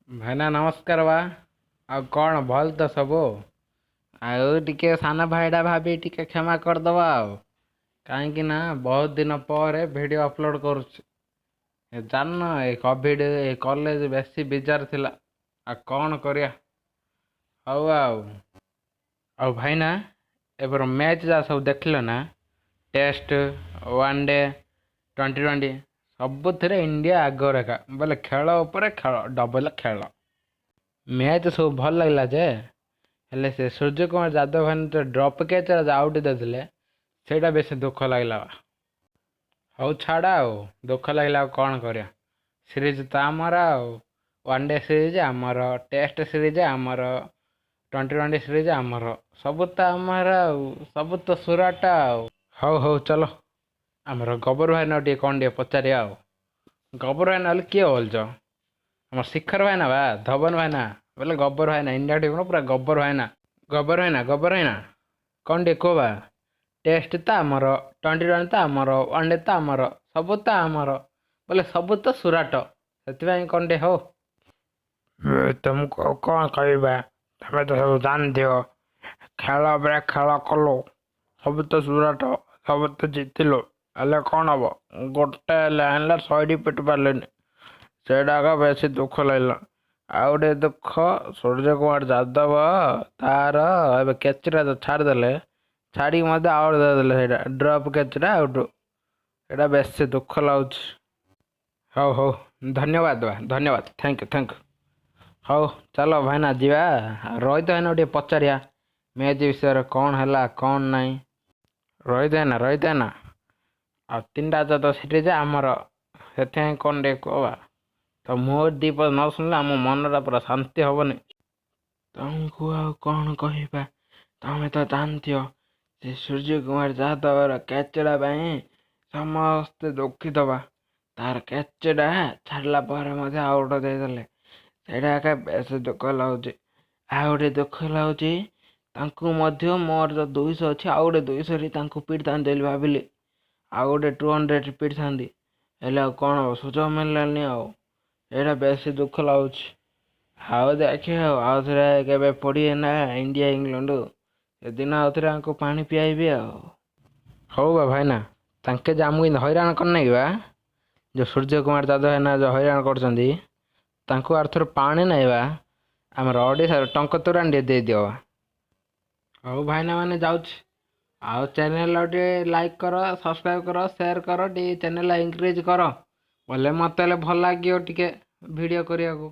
ଭାଇନା ନମସ୍କାର ବା। ଆଉ କ'ଣ ଭଲ ତ ସବୁ? ଆଉ ଟିକେ ସାନ ଭାଇଟା ଭାବି ଟିକେ କ୍ଷମା କରିଦେବା ଆଉ। କାହିଁକି ନା ବହୁତ ଦିନ ପରେ ଭିଡ଼ିଓ ଅପଲୋଡ଼ କରୁଛି। ଜାଣିନ ଏ କୋଭିଡ଼ ଏ କଲେଜ ବେଶୀ ବିଜାର ଥିଲା। ଆଉ କ'ଣ କରିବା? ହଉ ଆଉ ଭାଇନା ଏବେର ମ୍ୟାଚ୍ ଯାହା ସବୁ ଦେଖିଲ ନା? ଟେଷ୍ଟ, ୱାନ୍ ଡେ, ଟ୍ୱେଣ୍ଟି ସବୁଥିରେ ଇଣ୍ଡିଆ ଆଗରେ ଏକା। ବୋଲେ ଖେଳ ଉପରେ ଖେଳ, ଡବଲ ଖେଳ। ମ୍ୟାଚ୍ ସବୁ ଭଲ ଲାଗିଲା ଯେ, ହେଲେ ସେ ସୂର୍ଯ୍ୟ କୁମାର ଯାଦବ ଭାଇନା ତ ଡ୍ରପ୍ କ୍ୟାଚ୍ ଆଉଟ୍ ଦେଇଥିଲେ, ସେଇଟା ବେଶୀ ଦୁଃଖ ଲାଗିଲା ବା। ହଉ ଛାଡ଼ ଆଉ, ଦୁଃଖ ଲାଗିଲା ଆଉ କ'ଣ କରିବା? ସିରିଜ୍ ତ ଆମର ଆଉ। ୱାନ୍ ଡେ ସିରିଜ୍ ଆମର, ଟେଷ୍ଟ ସିରିଜ୍ ଆମର, ଟ୍ୱେଣ୍ଟି ସିରିଜ୍ ଆମର। ସବୁ ତ ଆମର ଆଉ, ସବୁ ତ ସୁରାଟ ଆଉ। ହଉ ଚାଲ, ଆମର ଗବର ଭାଇନା ଟିକେ କ'ଣ ଟିକେ ପଚାରିବା ଆଉ। ଗବର ଭାଇନା ହେଲେ କିଏ ବୋଲଛ? ଆମର ଶିଖର ଭାଇନା ବା, ଧବନ ଭାଇନା ବୋଲେ ଗବର ଭାଇନା, ଇଣ୍ଡିଆ ଟିମ୍ର ପୁରା ଗବର ଭାଇନା। ଗବର ଭାଇନା କ'ଣ ଟିକେ କୁହ ବା? ଟେଷ୍ଟ ତ ଆମର, ଟ୍ୱେଣ୍ଟି ତ ଆମର, ୱାନ୍ ଡେ ତ ଆମର, ସବୁ ତ ଆମର, ବୋଲେ ସବୁ ତ ସୁରାଟ। ସେଥିପାଇଁ କ'ଣ ଟିକେ ହଉ। ତୁମକୁ ଆଉ କ'ଣ କହିବା? ତମେ ତ ସବୁ ଜାଣିଥିବ, ଖେଳ ପରେ ଖେଳ କଲୁ, ସବୁ ତ ସୁରାଟ, ସବୁ ତ ଜିତିଲୁ। ହେଲେ କ'ଣ ହବ? ଗୋଟେ ହେଲେ ଆଣିଲେ 100ଟି ପିଟି ପାରିଲେନି। ସେଇଟାକ ବେଶୀ ଦୁଃଖ ଲାଗିଲା। ଆଉ ଗୋଟେ ଦୁଃଖ, ସୂର୍ଯ୍ୟ କୁମାର ଯାଦବ ତାର ଏବେ କ୍ୟାଚଟା ଛାଡ଼ିଦେଲେ, ଛାଡ଼ିକି ମଧ୍ୟ ଆଉଟ୍ ଦେଇଦେଲେ। ସେଇଟା ଡ୍ରପ୍ କ୍ୟାଚଟା ଆଉଟ୍। ସେଇଟା ବେଶୀ ଦୁଃଖ ଲାଗୁଛି। ହଉ ଧନ୍ୟବାଦ ବା, ଧନ୍ୟବାଦ, ଥ୍ୟାଙ୍କ ୟୁ। ହଉ ଚାଲ ଭାଇନା ଯିବା। ରୋହିତ ଭାଇନା ଟିକେ ପଚାରିବା ମ୍ୟାଚ୍ ବିଷୟରେ, କ'ଣ ହେଲା କ'ଣ ନାହିଁ। ରୋହିତ ଭାଇନା ଆଉ ତିନିଟା ତ ସିରିଜ୍ ଆମର, ସେଥିପାଇଁ କ'ଣ ଟିକେ କୁହ ବା। ତ ମୋ ଦୁଇପଦ ନ ଶୁଣିଲେ ଆମ ମନଟା ପୁରା ଶାନ୍ତି ହେବନି। ତମକୁ ଆଉ କ'ଣ କହିବା? ତମେ ତ ଜାଣିଥିବ ସେ ସୂର୍ଯ୍ୟ କୁମାର ଯାଦବର କ୍ୟାଚଟା ପାଇଁ ସମସ୍ତେ ଦୁଃଖିତ ବା। ତାର କ୍ୟାଚଟା ଛାଡ଼ିଲା ପରେ ମଧ୍ୟ ଆଉଟ୍ ଦେଇଦେଲେ। ସେଇଟା ଏକା ବେଶୀ ଦୁଃଖ ଲାଗୁଛି। ଆଉ ଗୋଟେ ଦୁଃଖ ଲାଗୁଛି, ତାଙ୍କୁ ମଧ୍ୟ ମୋର ତ 200 ଅଛି, ଆଉ ଗୋଟେ 200ରେ ତାଙ୍କୁ ପିଟିଥାନ୍ତି ବୋଲି ଭାବିଲି। ଆଉ ଗୋଟେ 200 ପିଟିଥାନ୍ତି, ହେଲେ ଆଉ କ'ଣ ହେବ, ସୁଯୋଗ ମିଳିଲାନି ଆଉ। ଏଇଟା ବେଶୀ ଦୁଃଖ ଲାଗୁଛି। ଆଉ ଦେଖିବା ଆଉଥରେ କେବେ ପଡ଼ିବେ ନା ଇଣ୍ଡିଆ ଇଂଲଣ୍ଡ, ସେଦିନ ଆଉଥରେ ଆଙ୍କୁ ପାଣି ପିଆଇବି ଆଉ। ହଉ ବା ଭାଇନା, ତାଙ୍କେ ଯେ ଆମକୁ ଏମିତି ହଇରାଣ କରିନେଇ ବା, ଯେଉଁ ସୂର୍ଯ୍ୟ କୁମାର ଯାଦବ ଭାଇନା ଯେଉଁ ହଇରାଣ କରୁଛନ୍ତି, ତାଙ୍କୁ ଆରଥର ପାଣି ନାଇବା, ଆମର ଓଡ଼ିଶାର ଟଙ୍କ ତୋରାଣି ଟିକେ ଦେଇଦିଅ। ହଉ ଭାଇନା ମାନେ ଯାଉଛି। ଆଉ ଚ୍ୟାନେଲ୍ ଟିକେ ଲାଇକ୍ କର, ସବସ୍କ୍ରାଇବ୍ କର, ସେୟାର କର, ଟିକେ ଚ୍ୟାନେଲ୍ ଇନକ୍ରିଜ୍ କର। ବୋଲେ ମୋତେ ହେଲେ ଭଲ ଲାଗିବ ଟିକେ ଭିଡ଼ିଓ କରିବାକୁ।